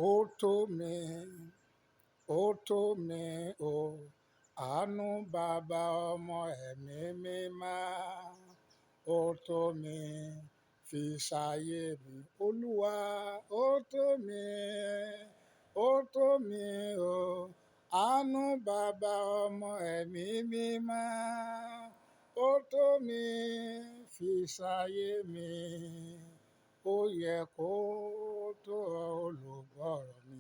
Ó tó mi, ó tó mi o, àánú bàbá ọmọ ẹ̀mí mímọ́. Ó tó mi, fi ṣayé mi. Olúwa, ó tó mi, ó tó mi o, àánú bàbá ọmọ ẹ̀mí mímọ́. Ó tó mi, fi ṣayé mi. Ó yẹ kó tó olùgbọ́rọ̀ mi.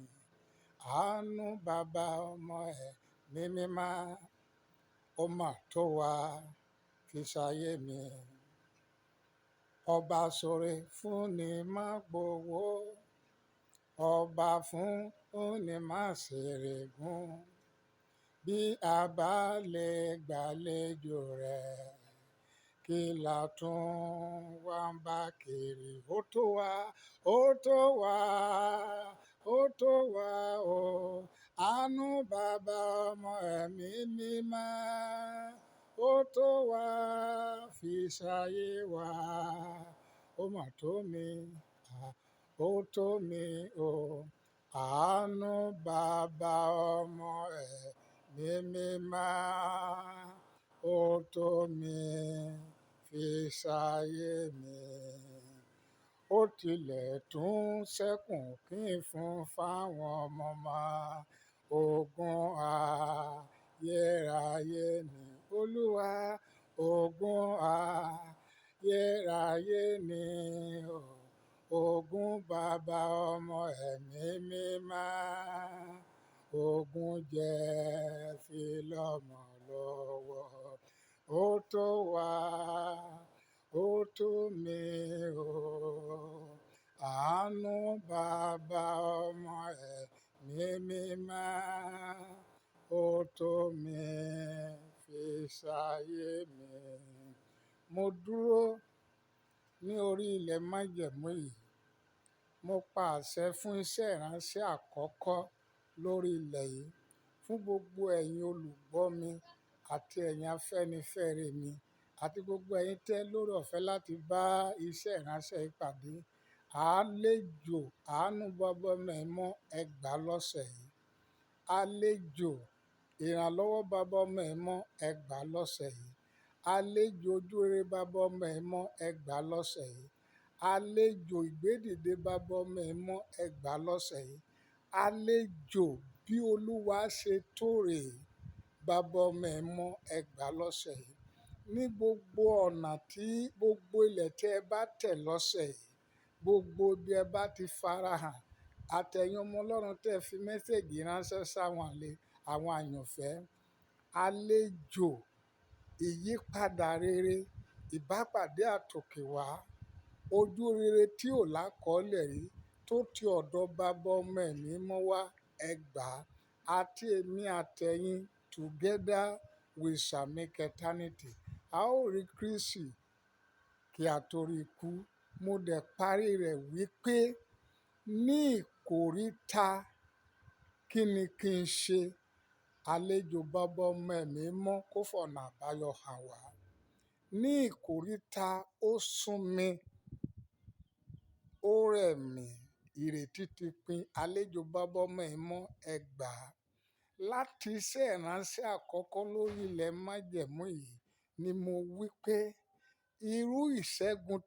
Àánú bàbá ọmọ ẹ̀mí mímọ́. Ó mà tó wa, fi ṣayé mi. Ọba sọ̀rẹ́ fún ni má gbowó. Ọba fún ni má ṣèrègùn. Bí a bá lè gbàlejò rẹ̀, kí la tún wá ń bá kiri. Ó tó wa, ó tó wa, ó tó wa o, àánú bàbá ọmọ ẹ̀mí mímọ́. Ó tó wa, fi ṣayé wa. Ó mà tó mi, ó tó mi o, àánú bàbá ọmọ ẹ̀mí mímọ́. Ó tó mi, fi ṣayé mi. Ó tilẹ̀ tún ṣẹ́kùn kí n fún fáwọn ọmọ ọmọ. Ogún ayérayé ni Olúwa. Ogún ayérayé ni o. Ogún bàbá ọmọ ẹ̀mí mímọ́. Ogún jẹ́ fi lọ́mọ lọ́wọ́. Ó tó wa, ó tó mi o, àánú bàbá ọmọ ẹ̀mí mímọ́. Ó tó mi, fi ṣayé mi. Mo dúró ní orí ilẹ̀ májẹ̀mú yìí. Mo pa àṣẹ fún iṣẹ́ ìránṣẹ́ àkọ́kọ́ lórí ilẹ̀ yìí, fún gbogbo ẹ̀yin olùgbọ́ mi àti ẹ̀yin afẹ́nifẹ́re mi àti gbogbo ẹ̀yin tẹ́ lórí ọ̀fẹ́ láti bá iṣẹ́ ìránṣẹ́ yìí pàdé. Àlejò àánú bàbá ọmọ ẹ̀mọ́ ẹgbàá lọ́sẹ̀ yìí. Àlejò ìrànlọ́wọ́ bàbá ọmọ ẹ̀mọ́ ẹgbàá lọ́sẹ̀ yìí. Àlejò ojúrere bàbá ọmọ ẹ̀mọ́ ẹgbàá lọ́sẹ̀ yìí. Àlejò ìgbédìde bàbá ọmọ ẹ̀mọ́ ẹgbàá lọ́sẹ̀ yìí. Àlejò bí Olúwa ṣe tóre bàbá ọmọ ẹ̀mọ́ ẹgbàá lọ́sẹ̀ yìí. Ní gbogbo ọ̀nà tí gbogbo ilẹ̀ tí ẹ bá tẹ̀ lọ́sẹ̀ yìí, gbogbo bí ẹ bá ti farahàn, àtẹ̀yin ọmọ Ọlọ́run tẹ́ fi mẹ́sẹ̀gì ránṣẹ́ sáwọn àwọn àyànfẹ́. Àlejò ìyípadà rere, ìbápàdé àtòkèwá, ojú rere tí ò lákọọ́lẹ̀ rí tó ti ọ̀dọ̀ bàbá ọmọ ẹ̀mí mọ́ wá ẹgbàá. Àti èmi àtẹ̀yin together we shall make eternity. A ó rí Kristi kí a tó rí ikú. Mo dẹ̀ parí rẹ̀ wípé ní ìkóríta kí ni kí n ṣe? Àlejò bàbá ọmọ ẹ̀mí mọ́ kó fọ̀nà àbáyọ hàn wá. Ní ìkóríta ó sún mi, ó rẹ̀ mí, ìrètí ti pin. Àlejò bàbá ọmọ ẹ̀mọ́ ẹgbàá. Láti iṣẹ́ ìránṣẹ́ àkọ́kọ́ lórí ilẹ̀ májẹ̀mú yìí ni mo wí pé irú ìṣẹ́gun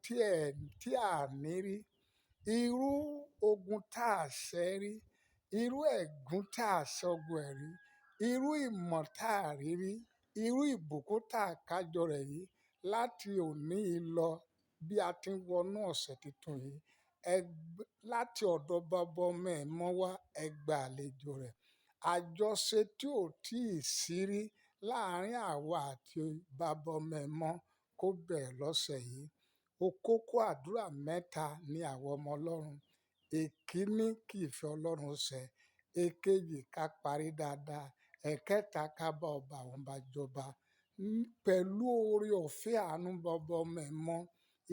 tí a ní rí, irú ogun tá a ṣẹ́ rí, irú ẹ̀gún tá a ṣọgun ẹ̀ rí, irú ìmọ̀ tá a rí rí, irú ìbùkún tá a kájọ rẹ̀ yìí, láti òní lọ bí a ti ń wọnú ọ̀sẹ̀ tuntun yìí, láti ọ̀dọ̀ bàbá ọmọ ẹ̀mọ́ wá ẹgbàá àlejò rẹ̀. Àjọṣe tí ò tíì sí rí láàárín àwa àti bàbá ọmọ ẹ̀mọ́ kó bẹ̀rẹ̀ lọ́sẹ̀ yìí. Òkókó àdúrà mẹ́ta ni àwọn ọmọ Ọlọ́run. Èkíní kí ìfẹ́ Ọlọ́run ṣẹ. Èkejì ká parí dáadáa. Ẹ̀kẹta ká bá ọba àwọn ọba jọba. Pẹ̀lú oore ọ̀fẹ́ àánú bàbá ọmọ ẹ̀mọ́.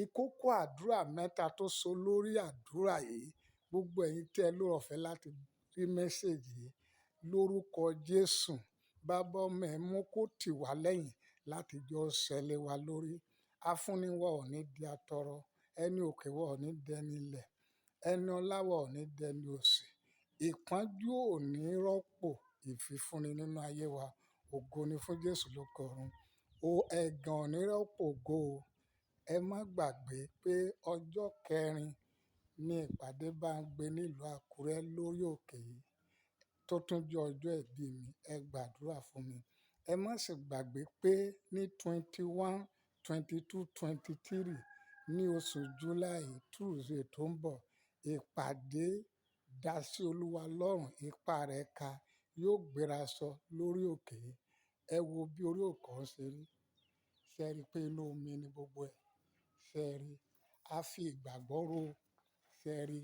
Ìkókó àdúrà mẹ́ta tó so lórí àdúrà yìí. Gbogbo ẹ̀yin tẹ́ lórí ọ̀fẹ́ láti rí mẹ́sẹ̀gì yìí. Lórúkọ Jésù, bàbá ọmọ ẹ̀mọ́ kó tì wá lẹ́yìn láti jọ ṣẹlẹ̀ wa lórí. Afúnniwá ò ní di atọrọ, ẹni òkè wa ò ní dẹni ilẹ̀, ẹni ọlá wa ò ní dẹni òsì. Ìpọ́njú ò ní rọ́pò ìfifúnni nínú ayé wa. Ògo ni fún Jésù lókè ọ̀run. Ẹ̀gàn ò ní rọ́pò ògo o. Ẹ má gbàgbé pé ọjọ́ kẹrin ní ìpàdé bá ń gbé nílùú Àkúrẹ́ lórí òkè yìí tó tún jẹ́ ọjọ́ ìbí mi. Ẹ gbàdúrà fún mi. Ẹ má sì gbàgbé pé ní 21, 22, 23 ní oṣù July, Tuesday tó ń bọ̀, ìpàdé dá sí Olúwa lọ́rùn, ipá rẹ̀ ka yóò gbéra sọ lórí òkè yìí. Ẹ wo bí orí òkè ọ̀hún ṣe rí. Ṣé ẹ rí pé inú omi ni gbogbo ẹ̀? Ṣé ẹ rí? A fi ìgbàgbọ́ ro. Ṣé ẹ rí?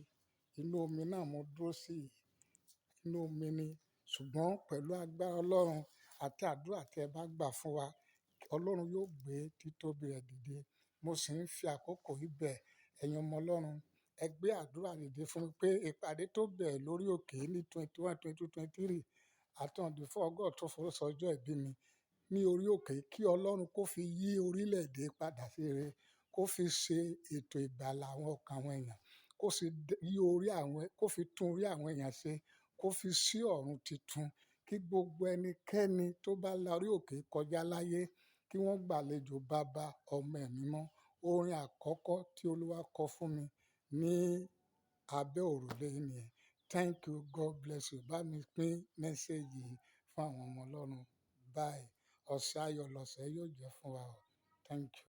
Inú omi náà mo dúró sí yìí. Inú omi ni. Ṣùgbọ́n pẹ̀lú agbára Ọlọ́run àti àdúrà tí ẹ bá gbà fún wa, Ọlọ́run yóò gbé títóbi rẹ̀ dìde. Mo sì ń fi àkókò yìí bẹ̀ ẹ̀yin ọmọ Ọlọ́run. Ẹ gbé àdúrà dìde fún mi pé ìpàdé tó bẹ̀rẹ̀ lórí òkè yìí ní 21, 22, 23 àti on the 4 August tó fọwọ́ sọ ọjọ́ ìbí mi ní orí òkè yìí, kí Ọlọ́run kó fi yí orílẹ̀-èdè padà sí rere, kó fi ṣe ètò ìgbàlà àwọn ọkàn àwọn èèyàn, kó fi tún orí àwọn èèyàn ṣe, kó fi ṣí ọ̀run titun, kí gbogbo ẹnikẹ́ni tó bá la orí òkè kọjá láyé, kí wọ́n gbàlejò Baba, Ọmọ, Ẹ̀mí Mímọ́. Orin àkọ́kọ́ tí Olúwa kọ fún mi ní abẹ́ òrùlé yìí nìyẹn. Thank you, God bless you. Bá mi pín mẹ́séjì yìí fún àwọn ọmọ Ọlọ́run. Bye. Ọ̀sẹ̀ ayọ̀ lọ̀sẹ̀ yóò jẹ́ fún wa o. Thank you.